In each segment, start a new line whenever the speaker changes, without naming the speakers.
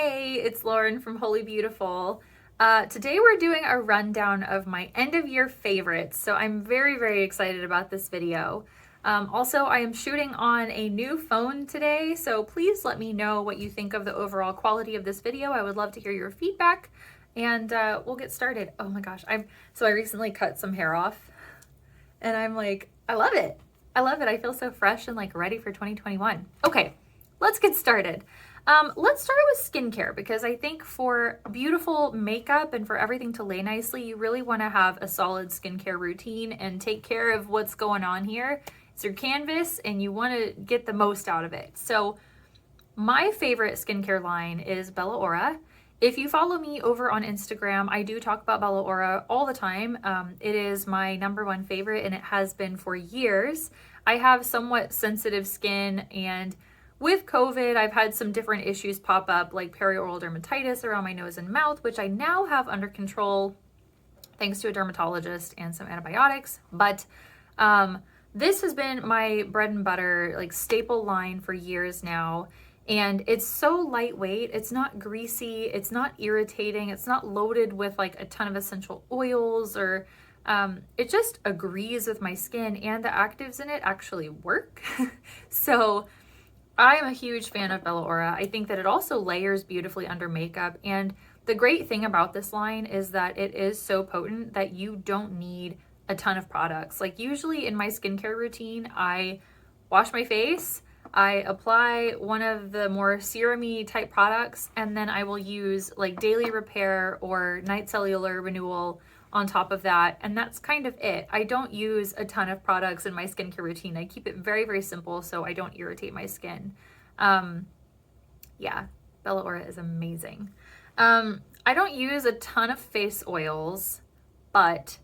Hey, it's Lauren from Wholly Beautiful. Today we're doing a rundown of my end of year favorites, so I'm very excited about this video. Also, I am shooting on a new phone today, so please let me know what you think of the overall quality of this video. I would love to hear your feedback, and we'll get started. Oh my gosh, I recently cut some hair off, and I'm like, I love it. I love it. I feel so fresh and like ready for 2021. Okay, let's get started. Let's start with skincare because I think for beautiful makeup and for everything to lay nicely, you really want to have a solid skincare routine and take care of what's going on here. It's your canvas and you want to get the most out of it. So my favorite skincare line is Bella Ora. If you follow me over on Instagram, I do talk about Bella Ora all the time. It is my #1 favorite and it has been for years. I have somewhat sensitive skin, and with COVID, I've had some different issues pop up, like perioral dermatitis around my nose and mouth, which I now have under control thanks to a dermatologist and some antibiotics. But this has been my bread and butter, like staple line for years now. And it's so lightweight. It's not greasy. It's not irritating. It's not loaded with like a ton of essential oils or it just agrees with my skin, and the actives in it actually work. So I'm a huge fan of Bella Ora. I think that it also layers beautifully under makeup. And the great thing about this line is that it is so potent that you don't need a ton of products. Like usually in my skincare routine, I wash my face, I apply one of the more serum-y type products, and then I will use like Daily Repair or Night Cellular Renewal on top of that, and that's kind of it. I don't use a ton of products in my skincare routine. I keep it very simple so I don't irritate my skin. Yeah, Bella Ora is amazing. I don't use a ton of face oils, but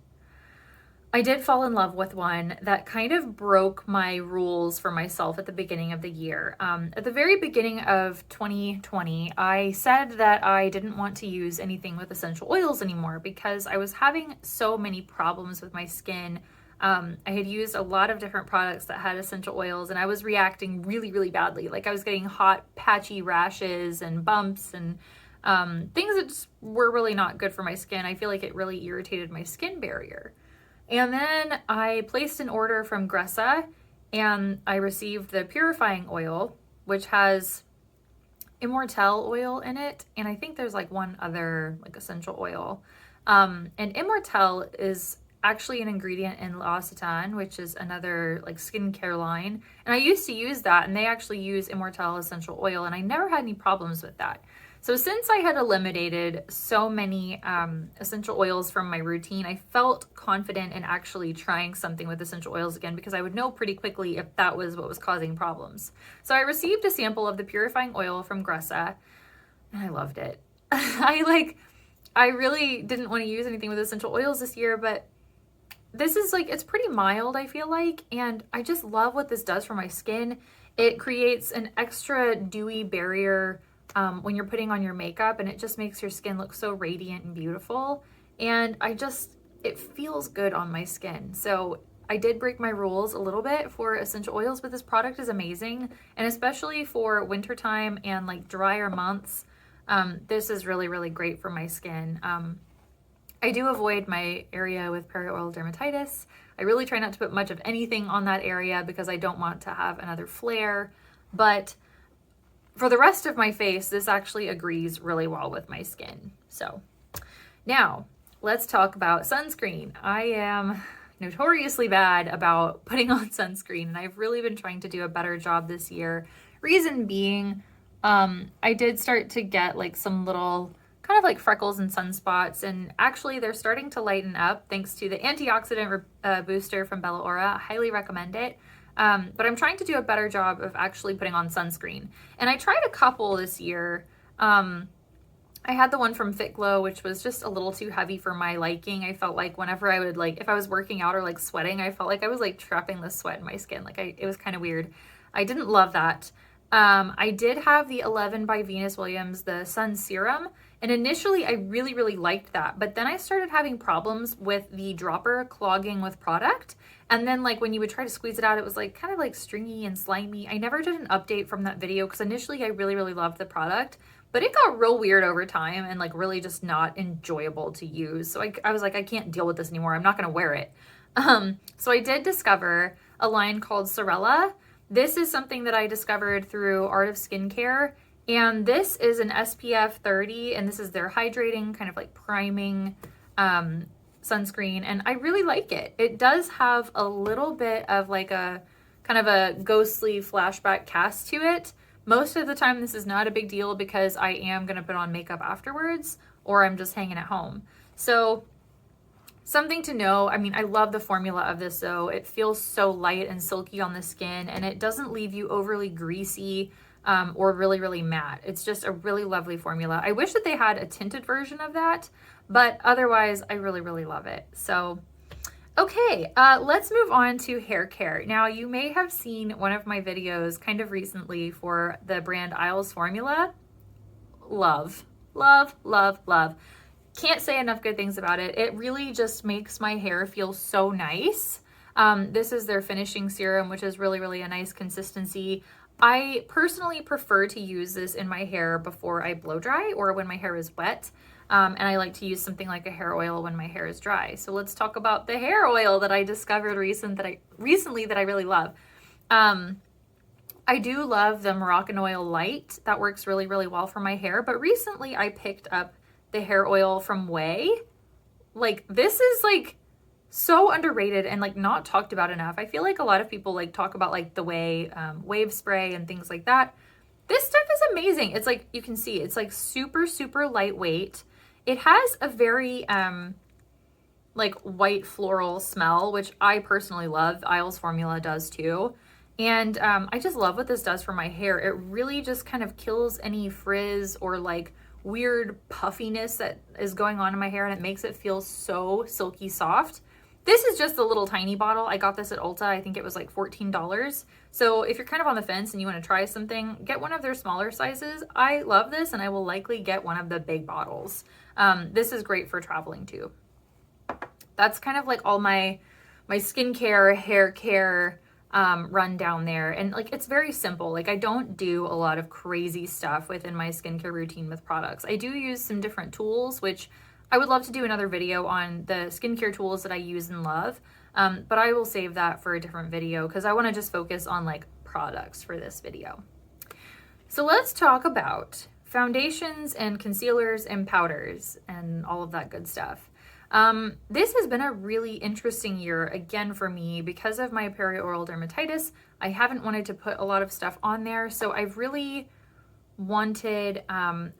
I did fall in love with one that kind of broke my rules for myself at the beginning of the year. At the very beginning of 2020, I said that I didn't want to use anything with essential oils anymore because I was having so many problems with my skin. I had used a lot of different products that had essential oils and I was reacting really badly. Like I was getting hot, patchy rashes and bumps and things that just were really not good for my skin. I feel like it really irritated my skin barrier. And then I placed an order from Gressa and I received the purifying oil, which has Immortelle oil in it. And I think there's like one other like essential oil. And Immortelle is actually an ingredient in L'Occitane, which is another like skincare line. And I used to use that, and they actually use Immortelle essential oil, and I never had any problems with that. So since I had eliminated so many essential oils from my routine, I felt confident in actually trying something with essential oils again because I would know pretty quickly if that was what was causing problems. So I received a sample of the purifying oil from Gressa and I loved it. I really didn't want to use anything with essential oils this year, but this is like, it's pretty mild, I feel like, and I just love what this does for my skin. It creates an extra dewy barrier when you're putting on your makeup, and it just makes your skin look so radiant and beautiful. And it feels good on my skin. So I did break my rules a little bit for essential oils, but this product is amazing. And especially for wintertime and like drier months, this is really great for my skin. I do avoid my area with perioral dermatitis. I really try not to put much of anything on that area because I don't want to have another flare. But for the rest of my face, this actually agrees really well with my skin. So now let's talk about sunscreen. I am notoriously bad about putting on sunscreen, and I've really been trying to do a better job this year. Reason being, I did start to get like some little kind of like freckles and sunspots, and actually they're starting to lighten up thanks to the antioxidant booster from Bella Ora. I highly recommend it. But I'm trying to do a better job of actually putting on sunscreen. And I tried a couple this year. I had the one from Fitglow, which was just a little too heavy for my liking. I felt like whenever I would if I was working out or like sweating, I felt like I was like trapping the sweat in my skin. It was kind of weird. I didn't love that. I did have the 11 by Venus Williams, the Sun Serum. And initially I really liked that. But then I started having problems with the dropper clogging with product. And then like when you would try to squeeze it out, it was like kind of like stringy and slimy. I never did an update from that video because initially I really loved the product. but it got real weird over time and like really just not enjoyable to use. So I was like, I can't deal with this anymore. I'm not going to wear it. So I did discover a line called Sorella. This is something that I discovered through Art of Skincare. And this is an SPF 30, and this is their hydrating, kind of like priming sunscreen. And I really like it. It does have a little bit of like a kind of a ghostly flashback cast to it. Most of the time this is not a big deal because I am going to put on makeup afterwards, or I'm just hanging at home. So something to know, I mean, I love the formula of this though. It feels so light and silky on the skin, and it doesn't leave you overly greasy or really, really matte. It's just a really lovely formula. I wish that they had a tinted version of that, but otherwise I really, really love it. So okay, let's move on to hair care. Now, you may have seen one of my videos kind of recently for the brand Iles Formula. Love, love, love, love. Can't say enough good things about it. It really just makes my hair feel so nice. This is their finishing serum, which is really, really a nice consistency. I personally prefer to use this in my hair before I blow dry or when my hair is wet. And I like to use something like a hair oil when my hair is dry. So let's talk about the hair oil that I discovered recently that I really love. I do love the Moroccan Oil Light. That works really, really well for my hair. But recently I picked up the hair oil from Ouai. Like, this is like so underrated and like not talked about enough. I feel like a lot of people like talk about like the Ouai wave spray and things like that. This stuff is amazing. It's like, you can see it's like super, super lightweight. It has a very like white floral smell, which I personally love. Iles Formula does too. And I just love what this does for my hair. It really just kind of kills any frizz or like weird puffiness that is going on in my hair, and it makes it feel so silky soft. This is just a little tiny bottle. I got this at Ulta. I think it was like $14. So if you're kind of on the fence and you want to try something, get one of their smaller sizes. I love this, and I will likely get one of the big bottles. This is great for traveling too. That's kind of like all my skincare, hair care run down there. And like, it's very simple. Like, I don't do a lot of crazy stuff within my skincare routine with products. I do use some different tools, which I would love to do another video on the skincare tools that I use and love. But I will save that for a different video because I want to just focus on like products for this video. So let's talk about foundations and concealers and powders and all of that good stuff. This has been a really interesting year again for me because of my perioral dermatitis. I haven't wanted to put a lot of stuff on there, so I've really wanted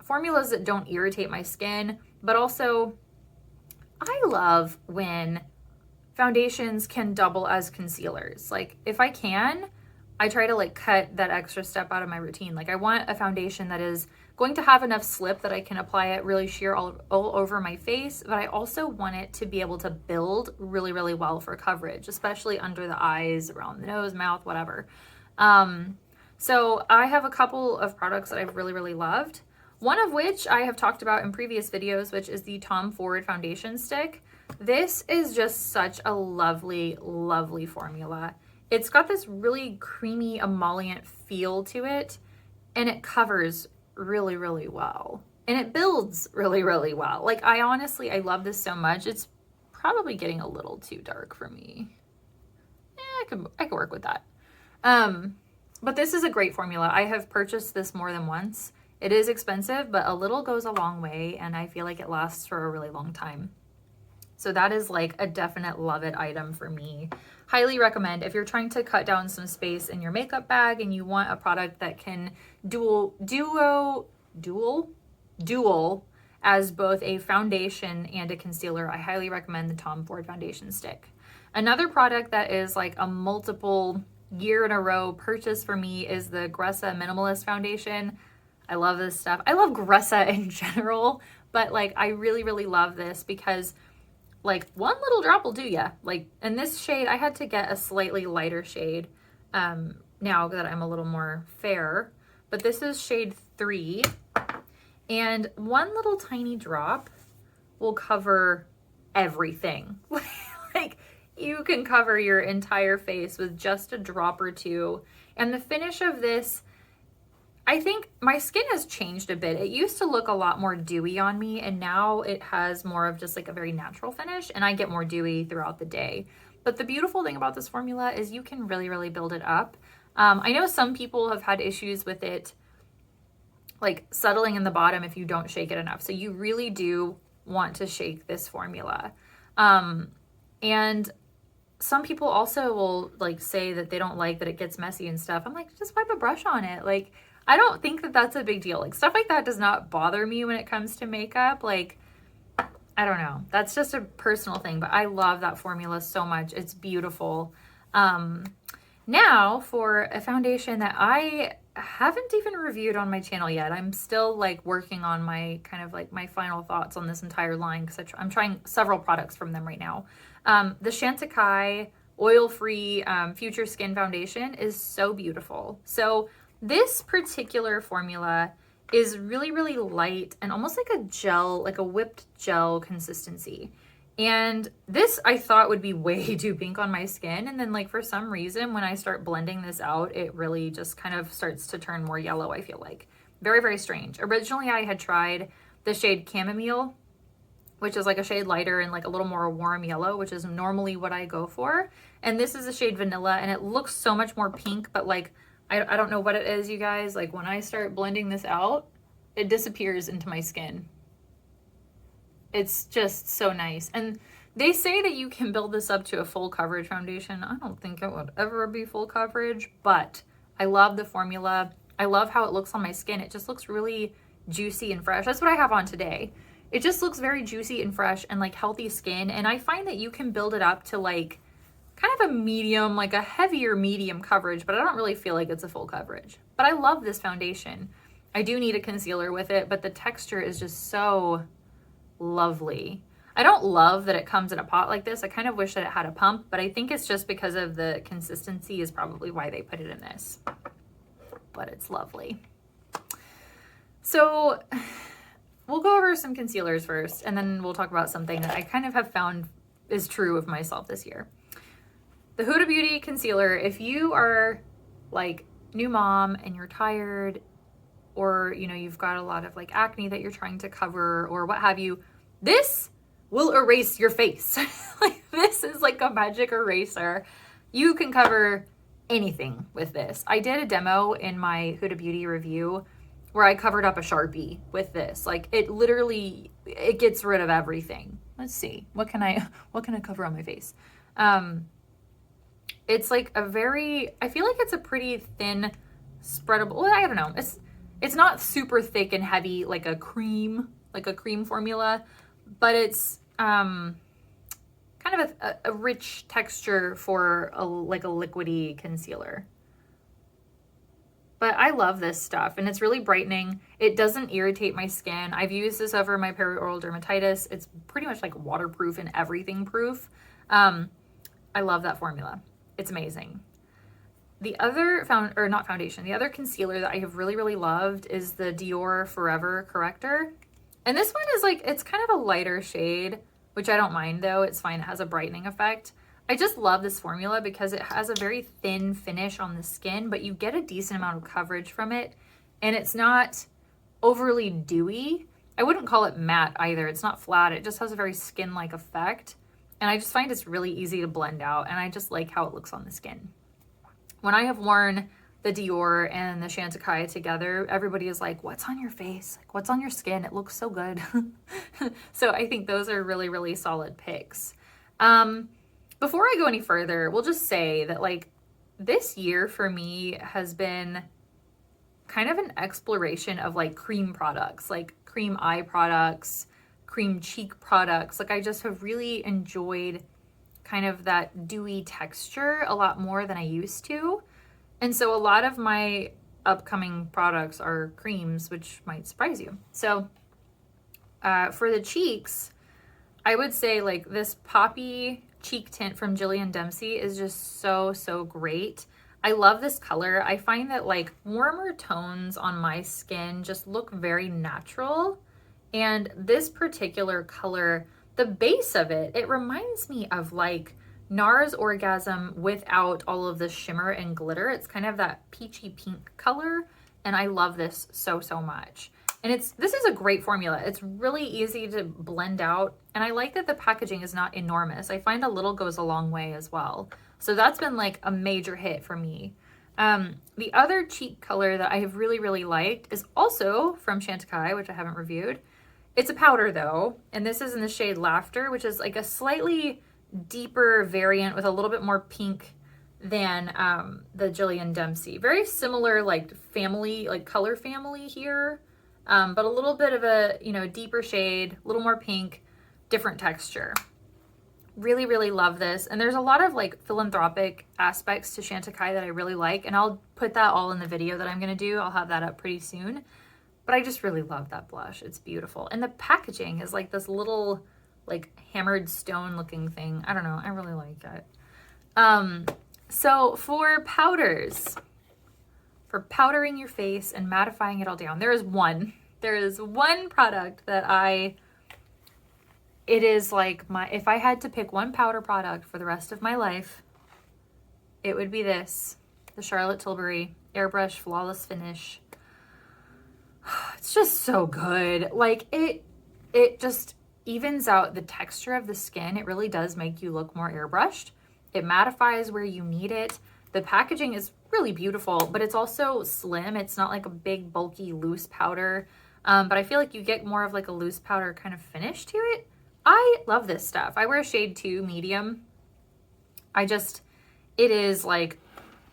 formulas that don't irritate my skin, but also I love when foundations can double as concealers. Like, if I can, I try to like cut that extra step out of my routine. Like, I want a foundation that is going to have enough slip that I can apply it really sheer all over my face, but I also want it to be able to build really, really well for coverage, especially under the eyes, around the nose, mouth, whatever. So I have a couple of products that I've really, really loved. One of which I have talked about in previous videos, which is the Tom Ford Foundation Stick. This is just such a lovely, lovely formula. It's got this really creamy emollient feel to it, and it covers really, really well. And it builds really, really well. Like, I love this so much. It's probably getting a little too dark for me. I could work with that. But this is a great formula. I have purchased this more than once. It is expensive, but a little goes a long way, and I feel like it lasts for a really long time. So that is like a definite love it item for me. Highly recommend if you're trying to cut down some space in your makeup bag and you want a product that can dual as both a foundation and a concealer. I highly recommend the Tom Ford Foundation Stick. Another product that is like a multiple year in a row purchase for me is the Gressa Minimalist Foundation. I love this stuff. I love Gressa in general, but like, I really, really love this because like one little drop will do ya. Like, in this shade, I had to get a slightly lighter shade now that I'm a little more fair, but this is shade 3, and one little tiny drop will cover everything. Like, you can cover your entire face with just a drop or two, and the finish of this, I think my skin has changed a bit. It used to look a lot more dewy on me, and now it has more of just like a very natural finish, and I get more dewy throughout the day. But the beautiful thing about this formula is you can really, really build it up. I know some people have had issues with it like settling in the bottom if you don't shake it enough. So you really do want to shake this formula. And some people also will like say that they don't like that it gets messy and stuff. I'm like, just wipe a brush on it. Like, I don't think that that's a big deal. Like, stuff like that does not bother me when it comes to makeup. Like, I don't know. That's just a personal thing, but I love that formula so much. It's beautiful. Now for a foundation that I haven't even reviewed on my channel yet. I'm still like working on my kind of like my final thoughts on this entire line because I'm trying several products from them right now. The Chantecaille oil-free Future Skin Foundation is so beautiful. So this particular formula is really, really light and almost like a gel, like a whipped gel consistency. And this I thought would be way too pink on my skin. And then like for some reason, when I start blending this out, it really just kind of starts to turn more yellow, I feel like. Very, very strange. Originally, I had tried the shade Chamomile, which is like a shade lighter and like a little more warm yellow, which is normally what I go for. And this is a shade Vanilla, and it looks so much more pink, but like, I don't know what it is, you guys. Like when I start blending this out, it disappears into my skin. It's just so nice. And they say that you can build this up to a full coverage foundation. I don't think it would ever be full coverage, but I love the formula. I love how it looks on my skin. It just looks really juicy and fresh. That's what I have on today. It just looks very juicy and fresh and like healthy skin. And I find that you can build it up to like kind of a medium, like a heavier medium coverage, but I don't really feel like it's a full coverage. But I love this foundation. I do need a concealer with it, but the texture is just so lovely. I don't love that it comes in a pot like this. I kind of wish that it had a pump, but I think it's just because of the consistency is probably why they put it in this. But it's lovely. So we'll go over some concealers first, and then we'll talk about something that I kind of have found is true of myself this year. The Huda Beauty concealer, if you are like new mom and you're tired, or you know you've got a lot of like acne that you're trying to cover or what have you, this will erase your face. Like this is like a magic eraser. You can cover anything with this. I did a demo in my Huda Beauty review where I covered up a Sharpie with this. Like it literally, it gets rid of everything. Let's see, what can I cover on my face? It's like a very, I feel like it's a pretty thin spreadable, well, I don't know. It's not super thick and heavy like a cream formula, but it's kind of a rich texture for like a liquidy concealer. But I love this stuff, and it's really brightening. It doesn't irritate my skin. I've used this over my perioral dermatitis. It's pretty much like waterproof and everything proof. I love that formula. It's amazing. The other the other concealer that I have really, really loved is the Dior Forever Corrector. And this one is like, it's kind of a lighter shade, which I don't mind though. It's fine. It has a brightening effect. I just love this formula because it has a very thin finish on the skin, but you get a decent amount of coverage from it. And it's not overly dewy. I wouldn't call it matte either. It's not flat. It just has a very skin-like effect. And I just find it's really easy to blend out. And I just like how it looks on the skin. When I have worn the Dior and the Chantecaille together, everybody is like, what's on your face? Like, what's on your skin? It looks so good. So I think those are really, really solid picks. Before I go any further, we'll just say that like this year for me has been kind of an exploration of like cream products, like cream eye products, cream cheek products. Like I just have really enjoyed kind of that dewy texture a lot more than I used to. And so a lot of my upcoming products are creams, which might surprise you. So for the cheeks, I would say like this Poppy cheek tint from Jillian Dempsey is just so, so great. I love this color. I find that like warmer tones on my skin just look very natural. And this particular color, the base of it, it reminds me of like NARS Orgasm without all of the shimmer and glitter. It's kind of that peachy pink color. and I love this so, so much. And this is a great formula. It's really easy to blend out, and I like that the packaging is not enormous. I find a little goes a long way as well. So that's been like a major hit for me. The other cheek color that I have really, really liked is also from Chantecaille, which I haven't reviewed. It's a powder though, and this is in the shade Laughter, which is like a slightly deeper variant with a little bit more pink than the Jillian Dempsey. Very similar like family, like color family here, but a little bit of a, you know, deeper shade, a little more pink, different texture. Really, really love this. And there's a lot of like philanthropic aspects to Chantecaille that I really like, and I'll put that all in the video that I'm gonna do. I'll have that up pretty soon. But I just really love that blush. It's beautiful. And the packaging is like this little like hammered stone looking thing. I don't know. I really like it. So for powders, for powdering your face and mattifying it all down, there is one product that it is like if I had to pick one powder product for the rest of my life, it would be this, the Charlotte Tilbury Airbrush Flawless Finish. It's just so good. Like it just evens out the texture of the skin. It really does make you look more airbrushed. It mattifies where you need it. The packaging is really beautiful, but it's also slim. It's not like a big, bulky, loose powder. But I feel like you get more of like a loose powder kind of finish to it. I love this stuff. I wear shade 2 medium. It is like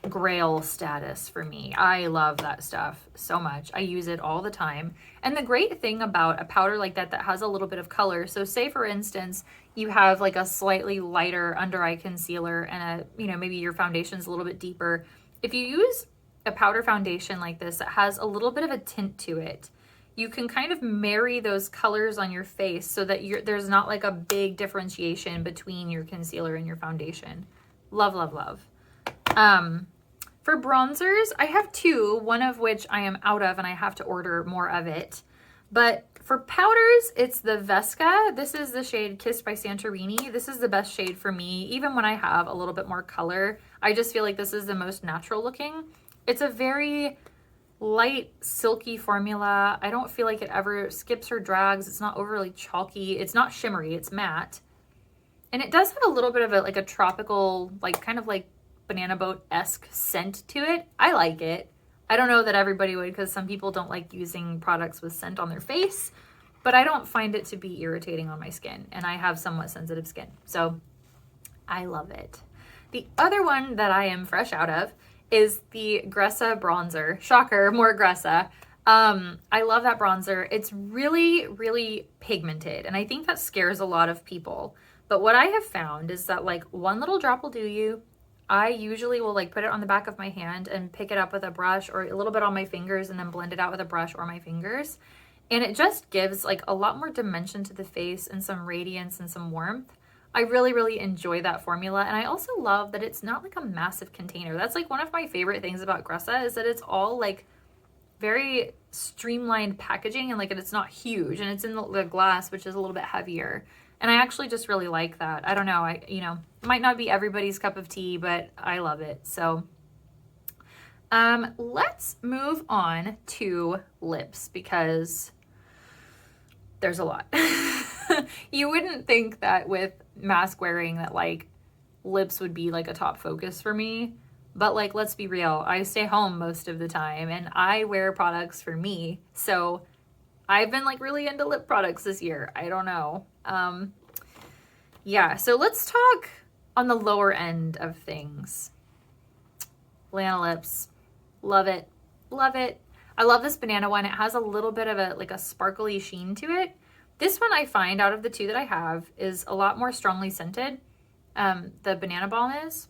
grail status for me. I love that stuff so much. I use it all the time. And the great thing about a powder like that has a little bit of color, so say for instance you have like a slightly lighter under eye concealer and maybe your foundation's a little bit deeper. If you use a powder foundation like this that has a little bit of a tint to it, you can kind of marry those colors on your face so that there's not like a big differentiation between your concealer and your foundation. Love, love, love. For bronzers, I have 2, one of which I am out of and I have to order more of it. But for powders, it's the Vesca. This is the shade Kissed by Santorini. This is the best shade for me, even when I have a little bit more color. I just feel like this is the most natural looking. It's a very light, silky formula. I don't feel like it ever skips or drags. It's not overly chalky. It's not shimmery, it's matte. And it does have a little bit of a tropical, like kind of like banana boat-esque scent to it. I like it. I don't know that everybody would, because some people don't like using products with scent on their face, but I don't find it to be irritating on my skin, and I have somewhat sensitive skin, so I love it. The other one that I am fresh out of is the Gressa bronzer. Shocker, more Gressa. I love that bronzer. It's really, really pigmented, and I think that scares a lot of people. But what I have found is that like one little drop will do you. I usually will like put it on the back of my hand and pick it up with a brush or a little bit on my fingers and then blend it out with a brush or my fingers. And it just gives like a lot more dimension to the face and some radiance and some warmth. I really, really enjoy that formula. And I also love that it's not like a massive container. That's like one of my favorite things about Gressa is that it's all like very streamlined packaging and like it's not huge and it's in the glass, which is a little bit heavier. And I actually just really like that. I don't know, it might not be everybody's cup of tea, but I love it. So let's move on to lips because there's a lot. You wouldn't think that with mask wearing that like lips would be like a top focus for me, but like, let's be real. I stay home most of the time and I wear products for me. So I've been like really into lip products this year. I don't know. Yeah, so let's talk on the lower end of things. Lanolips, love it, love it. I love this banana one. It has a little bit of a sparkly sheen to it. This one I find out of the 2 that I have is a lot more strongly scented. The banana balm is.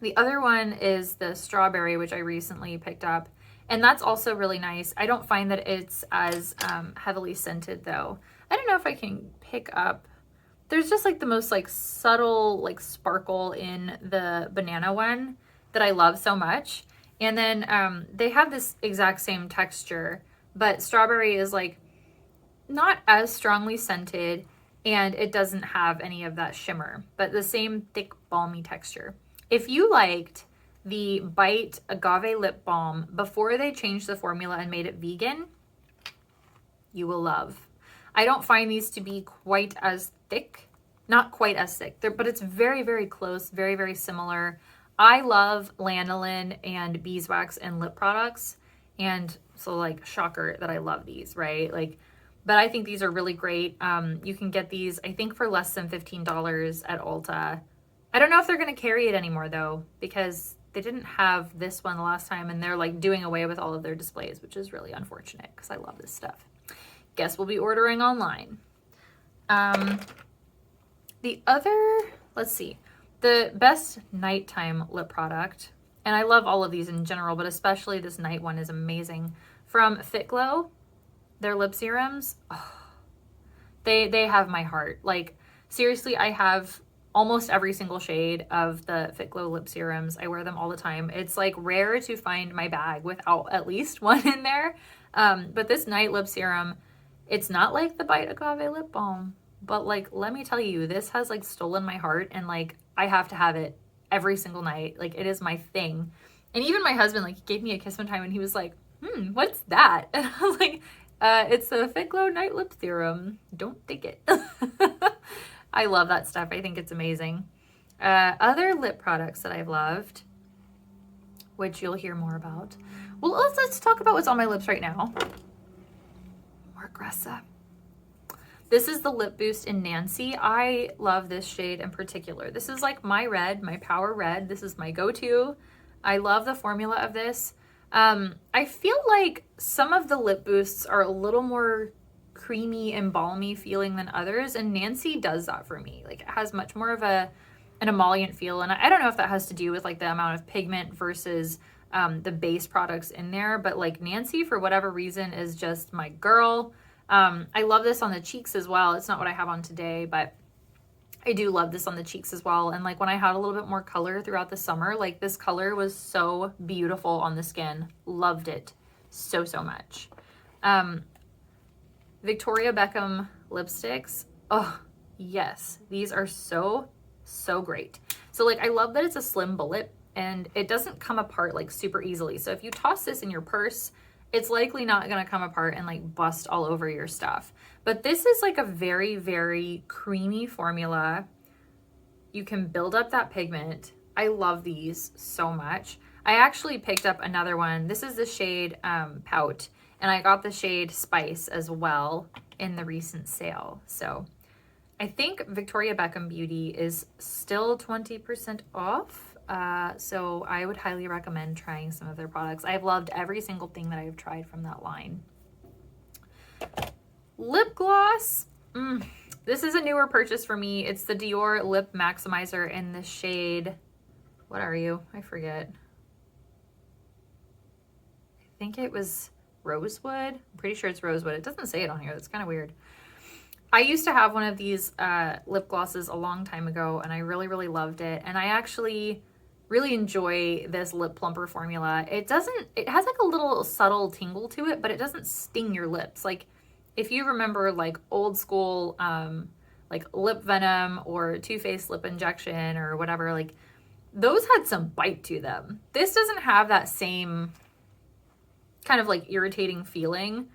The other one is the strawberry, which I recently picked up. And that's also really nice. I don't find that it's as heavily scented though. I don't know if I can pick up. There's just like the most like subtle like sparkle in the banana one that I love so much. And then they have this exact same texture, but strawberry is like not as strongly scented and it doesn't have any of that shimmer, but the same thick balmy texture. If you liked the Bite Agave Lip Balm before they changed the formula and made it vegan. You will love. I don't find these to be quite as thick. Not quite as thick, but it's very, very close, very, very similar. I love lanolin and beeswax and lip products. And so like, shocker that I love these, right? Like, but I think these are really great. You can get these, I think, for less than $15 at Ulta. I don't know if they're going to carry it anymore though, because they didn't have this one the last time and they're like doing away with all of their displays, which is really unfortunate because I love this stuff. Guess we'll be ordering online. The other, let's see, the best nighttime lip product, and I love all of these in general, but especially this night one is amazing, from Fitglow, their lip serums. Oh, they have my heart. Like, seriously, I have almost every single shade of the Fitglow lip serums. I wear them all the time. It's like rare to find my bag without at least one in there. But this night lip serum, it's not like the Bite Agave lip balm, but like, let me tell you, this has like stolen my heart, and like, I have to have it every single night. Like, it is my thing. And even my husband, like, he gave me a kiss one time and he was like, what's that? And I was like, it's a Fitglow night lip serum. Don't take it. I love that stuff. I think it's amazing. Other lip products that I've loved, which you'll hear more about. Well, let's talk about what's on my lips right now. More Gressa. This is the Lip Boost in Nancy. I love this shade in particular. This is like my red, my power red. This is my go-to. I love the formula of this. I feel like some of the lip boosts are a little more creamy and balmy feeling than others, and Nancy does that for me. Like, it has much more of an emollient feel, and I don't know if that has to do with like the amount of pigment versus the base products in there, but like Nancy, for whatever reason, is just my girl. I love this on the cheeks as well. It's not what I have on today, but I do love this on the cheeks as well. And like, when I had a little bit more color throughout the summer, like, this color was so beautiful on the skin. Loved it so, so much. Victoria Beckham lipsticks. Oh, yes. These are so, so great. So like, I love that it's a slim bullet and it doesn't come apart like super easily. So if you toss this in your purse, it's likely not going to come apart and like bust all over your stuff. But this is like a very, very creamy formula. You can build up that pigment. I love these so much. I actually picked up another one. This is the shade Pout, and I got the shade Spice as well in the recent sale. So I think Victoria Beckham Beauty is still 20% off. So I would highly recommend trying some of their products. I've loved every single thing that I've tried from that line. Lip gloss. This is a newer purchase for me. It's the Dior Lip Maximizer in the shade, what are you? I forget. I think it was Rosewood. I'm pretty sure it's Rosewood. It doesn't say it on here. That's kind of weird. I used to have one of these lip glosses a long time ago, and I really, really loved it. And I actually really enjoy this lip plumper formula. It has like a little subtle tingle to it, but it doesn't sting your lips. Like, if you remember like old school like lip venom or Too Faced lip injection or whatever, like, those had some bite to them. This doesn't have that same kind of like irritating feeling,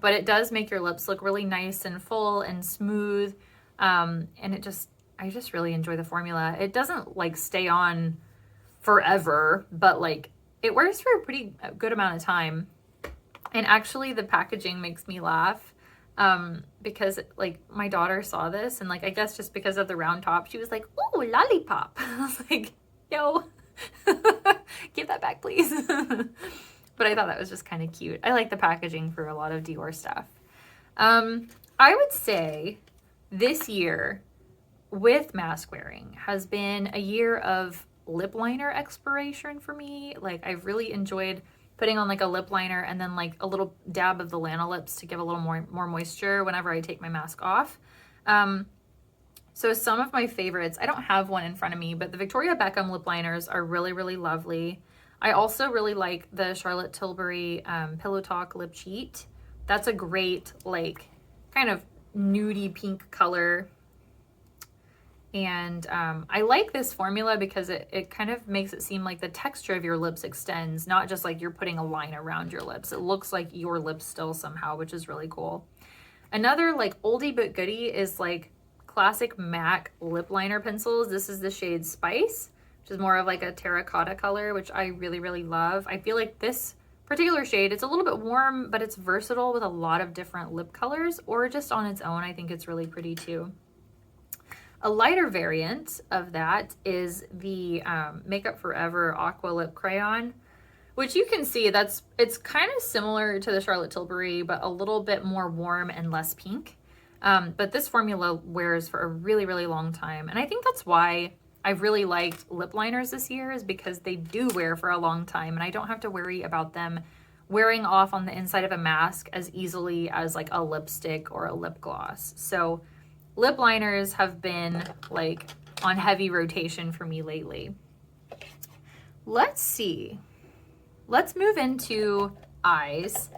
but it does make your lips look really nice and full and smooth. And I just really enjoy the formula. It doesn't like stay on forever, but like, it wears for a pretty good amount of time. And actually the packaging makes me laugh because like, my daughter saw this, and like, I guess just because of the round top, she was like, "Oh, lollipop." I was like, yo, give that back, please. But I thought that was just kind of cute. I like the packaging for a lot of Dior stuff. I would say this year with mask wearing has been a year of lip liner exploration for me. Like, I've really enjoyed putting on like a lip liner and then like a little dab of the Lanolips to give a little more moisture whenever I take my mask off. So some of my favorites, I don't have one in front of me, but the Victoria Beckham lip liners are really, really lovely. I also really like the Charlotte Tilbury Pillow Talk Lip Cheat. That's a great, like, kind of nudie pink color. And I like this formula because it kind of makes it seem like the texture of your lips extends, not just like you're putting a line around your lips. It looks like your lips still somehow, which is really cool. Another like oldie but goodie is like classic MAC lip liner pencils. This is the shade Spice, which is more of like a terracotta color, which I really, really love. I feel like this particular shade, it's a little bit warm, but it's versatile with a lot of different lip colors, or just on its own. I think it's really pretty too. A lighter variant of that is the Makeup Forever Aqua Lip Crayon, which you can see it's kind of similar to the Charlotte Tilbury, but a little bit more warm and less pink. But this formula wears for a really, really long time. And I think that's why I've really liked lip liners this year, is because they do wear for a long time and I don't have to worry about them wearing off on the inside of a mask as easily as like a lipstick or a lip gloss. So lip liners have been like on heavy rotation for me lately. Let's see. Let's move into eyes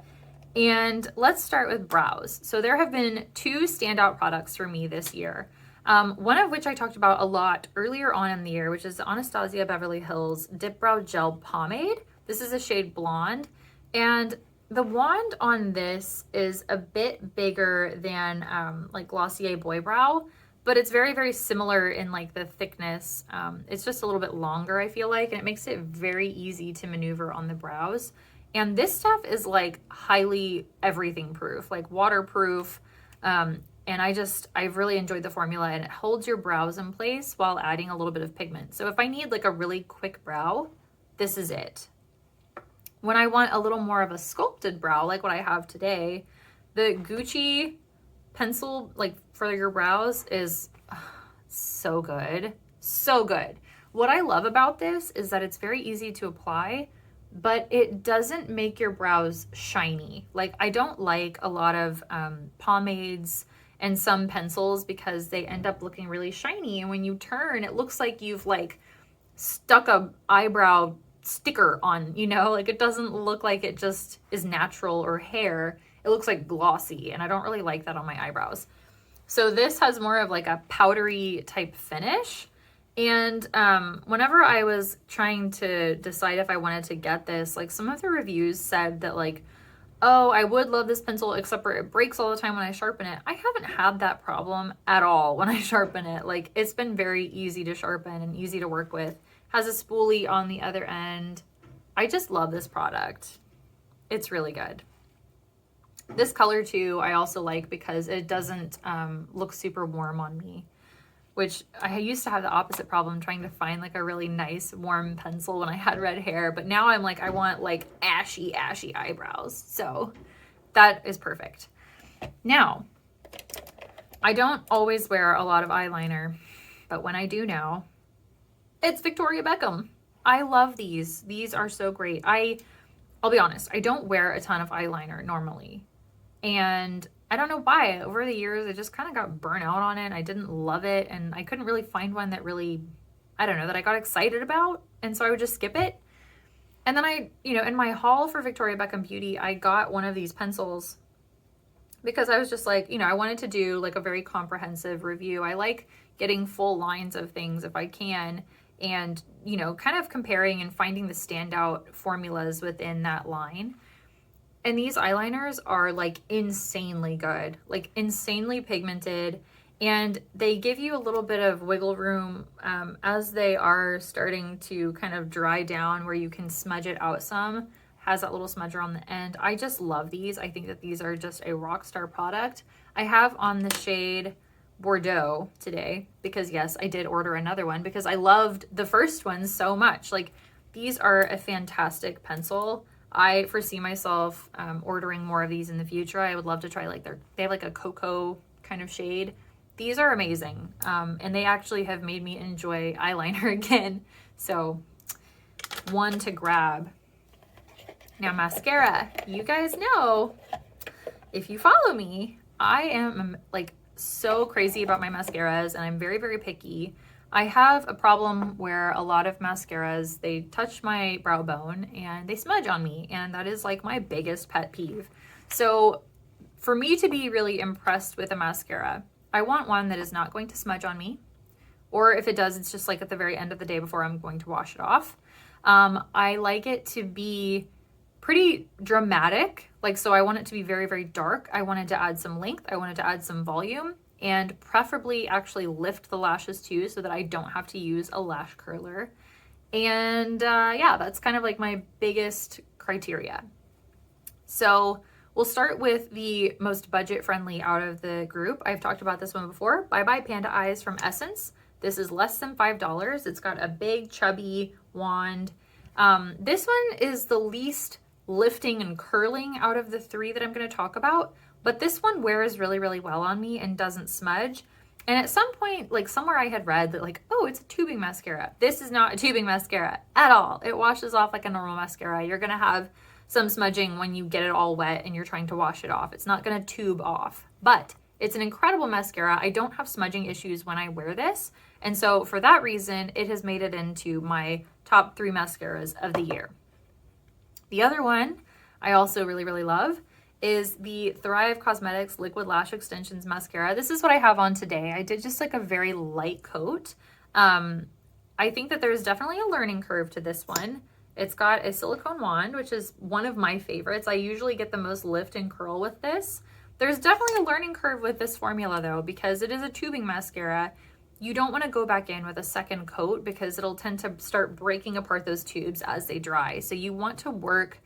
and let's start with brows. So there have been two standout products for me this year. One of which I talked about a lot earlier on in the year, which is the Anastasia Beverly Hills Dip Brow Gel Pomade. This is a shade Blonde, and the wand on this is a bit bigger than like Glossier Boy Brow, but it's very, very similar in like the thickness. It's just a little bit longer, I feel like, and it makes it very easy to maneuver on the brows. And this stuff is like highly everything proof, like waterproof. And I've really enjoyed the formula, and it holds your brows in place while adding a little bit of pigment. So if I need like a really quick brow, this is it. When I want a little more of a sculpted brow, like what I have today, the Gucci pencil, like for your brows, is so good. So good. What I love about this is that it's very easy to apply, but it doesn't make your brows shiny. Like I don't like a lot of pomades and some pencils because they end up looking really shiny. And when you turn, it looks like you've like stuck a eyebrow sticker on, you know, like it doesn't look like it just is natural or hair. It looks like glossy, and I don't really like that on my eyebrows. So this has more of like a powdery type finish. And whenever I was trying to decide if I wanted to get this, like some of the reviews said that like, oh, I would love this pencil except for it breaks all the time when I sharpen it. I haven't had that problem at all when I sharpen it. Like it's been very easy to sharpen and easy to work with. Has a spoolie on the other end. I just love this product. It's really good. This color too, I also like because it doesn't look super warm on me, which I used to have the opposite problem trying to find like a really nice warm pencil when I had red hair. But now I'm like, I want like ashy eyebrows. So that is perfect. Now, I don't always wear a lot of eyeliner, but when I do now, it's Victoria Beckham. I love these. These are so great. I'll be honest, I don't wear a ton of eyeliner normally. And I don't know why. Over the years, I just kind of got burnt out on it. I didn't love it. And I couldn't really find one that really, I don't know, that I got excited about. And so I would just skip it. And then in my haul for Victoria Beckham Beauty, I got one of these pencils because I was just like, I wanted to do like a very comprehensive review. I like getting full lines of things if I can. And, kind of comparing and finding the standout formulas within that line. And these eyeliners are like insanely good, like insanely pigmented, and they give you a little bit of wiggle room as they are starting to kind of dry down where you can smudge it out some. Has that little smudger on the end. I just love these. I think that these are just a rock star product. I have on the shade Bordeaux today because yes, I did order another one because I loved the first one so much. Like these are a fantastic pencil. I foresee myself ordering more of these in the future. I would love to try they have like a cocoa kind of shade. These are amazing. And they actually have made me enjoy eyeliner again. So one to grab. Now mascara, you guys know, if you follow me, I am like so crazy about my mascaras and I'm very, very picky. I have a problem where a lot of mascaras, they touch my brow bone and they smudge on me, and that is like my biggest pet peeve. So for me to be really impressed with a mascara, I want one that is not going to smudge on me, or if it does, it's just like at the very end of the day before I'm going to wash it off. I like it to be pretty dramatic. Like, so I want it to be very, very dark. I wanted to add some length. I wanted to add some volume, and preferably actually lift the lashes too, so that I don't have to use a lash curler. And yeah, that's kind of like my biggest criteria. So we'll start with the most budget friendly out of the group. I've talked about this one before. Bye Bye Panda Eyes from Essence. This is less than $5. It's got a big chubby wand. This one is the least lifting and curling out of the three that I'm going to talk about, but this one wears really, really well on me and doesn't smudge. And at some point, like somewhere I had read that like, oh, it's a tubing mascara. This is not a tubing mascara at all. It washes off like a normal mascara. You're going to have some smudging when you get it all wet and you're trying to wash it off. It's not going to tube off, but it's an incredible mascara. I don't have smudging issues when I wear this. And so for that reason, it has made it into my top 3 mascaras of the year. The other one I also really, really love is the Thrive Causemetics Liquid Lash Extensions Mascara. This is what I have on today. I did just like a very light coat. I think that there's definitely a learning curve to this one. It's got a silicone wand, which is one of my favorites. I usually get the most lift and curl with this. There's definitely a learning curve with this formula though, because it is a tubing mascara. You don't want to go back in with a second coat because it'll tend to start breaking apart those tubes as they dry. So you want to work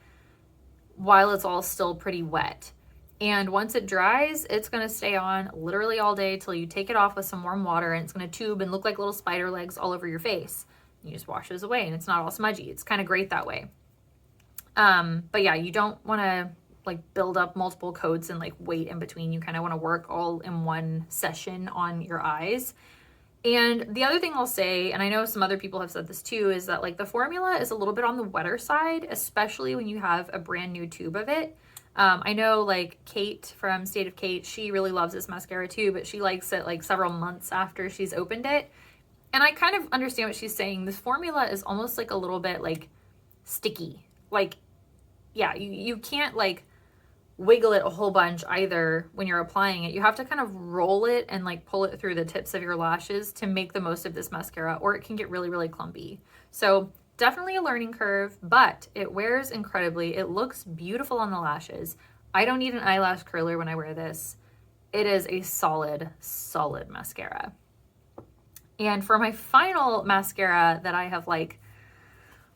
while it's all still pretty wet. And once it dries, it's going to stay on literally all day till you take it off with some warm water, and it's going to tube and look like little spider legs all over your face. You just wash those away and it's not all smudgy. It's kind of great that way. But yeah, you don't want to like build up multiple coats and like wait in between. You kind of want to work all in one session on your eyes. And the other thing I'll say, and I know some other people have said this too, is that like the formula is a little bit on the wetter side, especially when you have a brand new tube of it. I know like Kate from State of Kate, she really loves this mascara too, but she likes it like several months after she's opened it. And I kind of understand what she's saying. This formula is almost like a little bit like sticky. Like, yeah, you can't like wiggle it a whole bunch either when you're applying it. You have to kind of roll it and like pull it through the tips of your lashes to make the most of this mascara, or it can get really, really clumpy. So definitely a learning curve, but it wears incredibly. It looks beautiful on the lashes. I don't need an eyelash curler when I wear this. It is a solid, solid mascara. And for my final mascara that I have like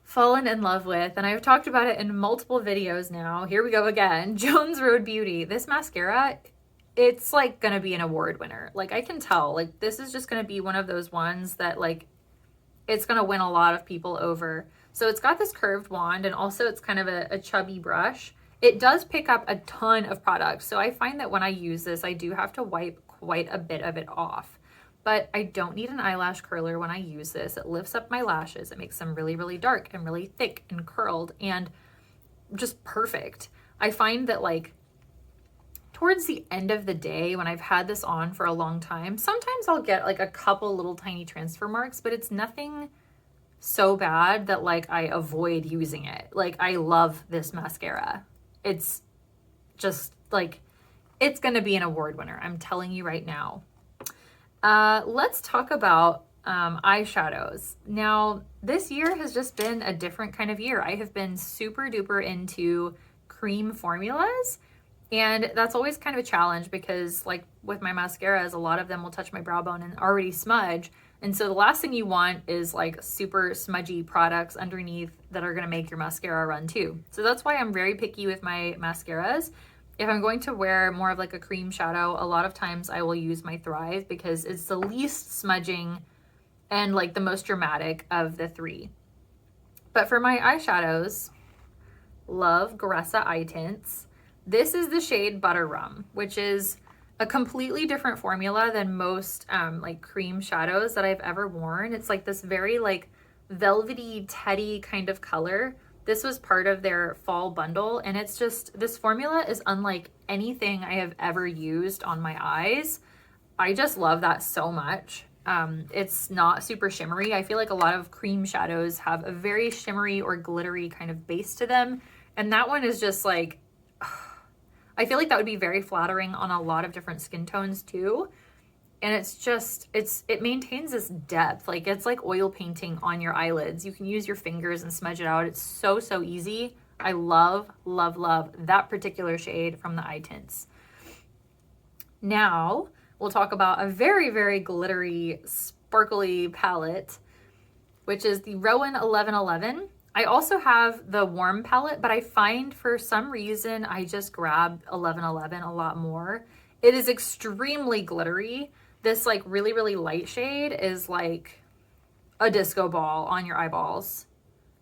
fallen in love with, and I've talked about it in multiple videos now, here we go again, Jones Road Beauty. This mascara, it's like gonna be an award winner. Like I can tell, like this is just gonna be one of those ones that like, it's gonna win a lot of people over. So it's got this curved wand, and also it's kind of a chubby brush. It does pick up a ton of product. So I find that when I use this, I do have to wipe quite a bit of it off. But I don't need an eyelash curler when I use this. It lifts up my lashes. It makes them really, really dark and really thick and curled and just perfect. I find that like towards the end of the day when I've had this on for a long time, sometimes I'll get like a couple little tiny transfer marks, but it's nothing so bad that like I avoid using it. Like I love this mascara. It's just like, it's gonna be an award winner. I'm telling you right now. Let's talk about eyeshadows. Now, this year has just been a different kind of year. I have been super duper into cream formulas, and that's always kind of a challenge because like with my mascaras, a lot of them will touch my brow bone and already smudge. And so the last thing you want is like super smudgy products underneath that are going to make your mascara run too. So that's why I'm very picky with my mascaras. If I'm going to wear more of like a cream shadow, a lot of times I will use my Thrive because it's the least smudging and like the most dramatic of the three. But for my eyeshadows, love Gressa eye tints. This is the shade Butter Rum, which is a completely different formula than most like cream shadows that I've ever worn. It's like this very like velvety, teddy kind of color. This was part of their fall bundle, and it's just, this formula is unlike anything I have ever used on my eyes. I just love that so much. It's not super shimmery. I feel like a lot of cream shadows have a very shimmery or glittery kind of base to them, and that one is just like, I feel like that would be very flattering on a lot of different skin tones too. And it's just, it maintains this depth. Like it's like oil painting on your eyelids. You can use your fingers and smudge it out. It's so, so easy. I love, love, love that particular shade from the Eye Tints. Now we'll talk about a very, very glittery, sparkly palette, which is the Roen 1111. I also have the warm palette, but I find for some reason I just grab 1111 a lot more. It is extremely glittery. This like really, really light shade is like a disco ball on your eyeballs.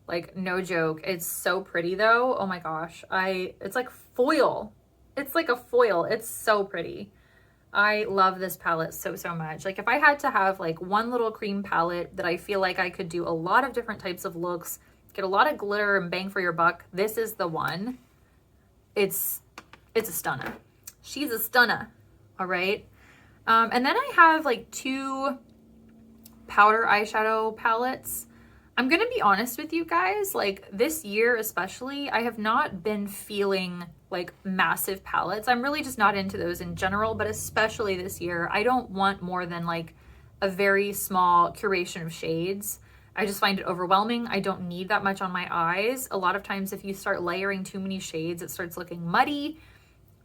Like no joke. It's so pretty though. Oh my gosh. It's like foil. It's like a foil. It's so pretty. I love this palette so, so much. Like if I had to have like one little cream palette that I feel like I could do a lot of different types of looks, get a lot of glitter and bang for your buck, this is the one. It's a stunner. She's a stunner. All right. And then I have like 2 powder eyeshadow palettes. I'm going to be honest with you guys, like this year especially, I have not been feeling like massive palettes. I'm really just not into those in general, but especially this year, I don't want more than like a very small curation of shades. I just find it overwhelming. I don't need that much on my eyes. A lot of times if you start layering too many shades, it starts looking muddy.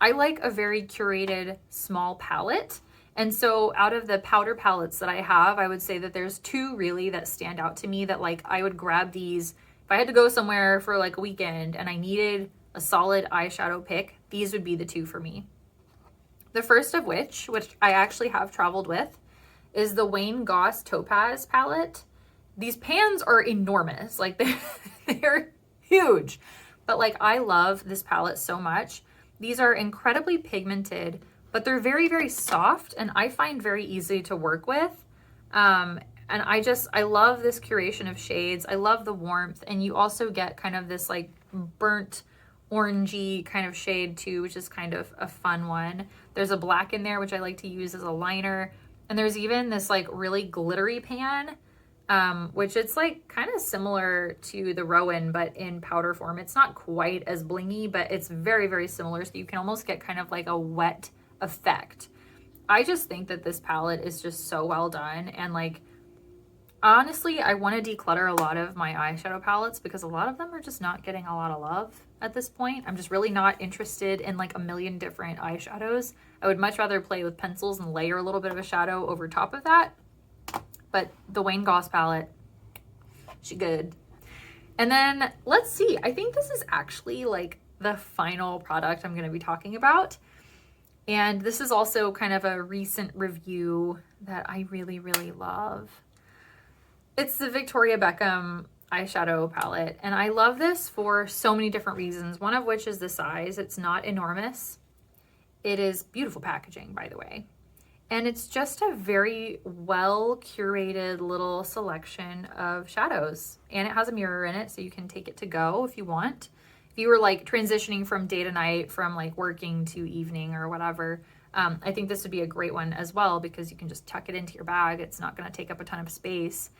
I like a very curated small palette. And so out of the powder palettes that I have, I would say that there's 2 really that stand out to me that like I would grab these if I had to go somewhere for like a weekend and I needed a solid eyeshadow pick. These would be the 2 for me. The first of which I actually have traveled with, is the Wayne Goss Topaz palette. These pans are enormous, like they're huge, but like I love this palette so much. These are incredibly pigmented, but they're very, very soft and I find very easy to work with. And I love this curation of shades. I love the warmth, and you also get kind of this like burnt orangey kind of shade too, which is kind of a fun one. There's a black in there, which I like to use as a liner. And there's even this like really glittery pan, which it's like kind of similar to the Roen, but in powder form. It's not quite as blingy, but it's very, very similar. So you can almost get kind of like a wet effect. I just think that this palette is just so well done. And like, honestly, I want to declutter a lot of my eyeshadow palettes because a lot of them are just not getting a lot of love at this point. I'm just really not interested in like a million different eyeshadows. I would much rather play with pencils and layer a little bit of a shadow over top of that. But the Wayne Goss palette, she good. And then let's see, I think this is actually like the final product I'm going to be talking about. And this is also kind of a recent review that I really, really love. It's the Victoria Beckham eyeshadow palette. And I love this for so many different reasons. One of which is the size. It's not enormous. It is beautiful packaging, by the way. And it's just a very well curated little selection of shadows. And it has a mirror in it, so you can take it to go if you want. If you were like transitioning from day to night, from like working to evening or whatever, I think this would be a great one as well because you can just tuck it into your bag. It's not going to take up a ton of space.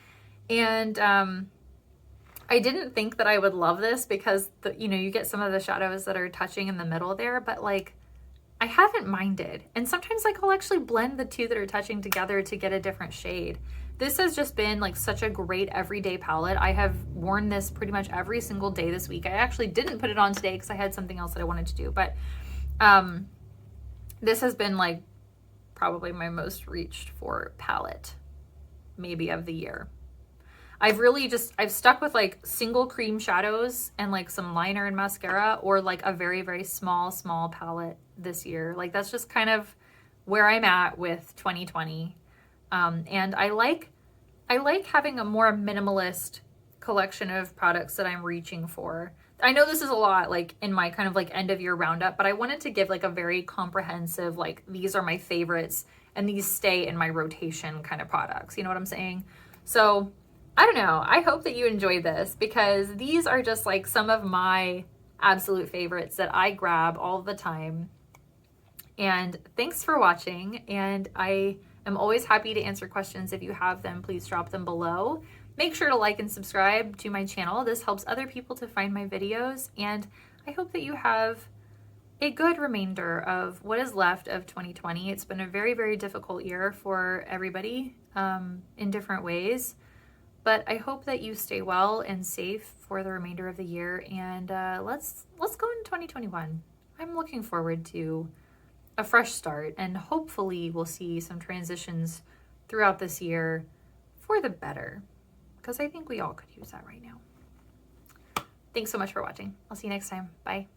And I didn't think that I would love this because you get some of the shadows that are touching in the middle there, but like I haven't minded. And sometimes like I'll actually blend the 2 that are touching together to get a different shade. This has just been like such a great everyday palette. I have worn this pretty much every single day this week. I actually didn't put it on today because I had something else that I wanted to do, but this has been like probably my most reached for palette maybe of the year. I've stuck with like single cream shadows and like some liner and mascara, or like a very, very small palette this year. Like that's just kind of where I'm at with 2020. And I like having a more minimalist collection of products that I'm reaching for. I know this is a lot like in my kind of like end of year roundup, but I wanted to give like a very comprehensive, like these are my favorites and these stay in my rotation kind of products. You know what I'm saying? So I don't know. I hope that you enjoyed this because these are just like some of my absolute favorites that I grab all the time. And thanks for watching. And I am always happy to answer questions. If you have them, please drop them below. Make sure to like and subscribe to my channel. This helps other people to find my videos. And I hope that you have a good remainder of what is left of 2020. It's been a very, very difficult year for everybody in different ways, but I hope that you stay well and safe for the remainder of the year, and let's go into 2021. I'm looking forward to a fresh start, and hopefully we'll see some transitions throughout this year for the better, because I think we all could use that right now. Thanks so much for watching. I'll see you next time. Bye.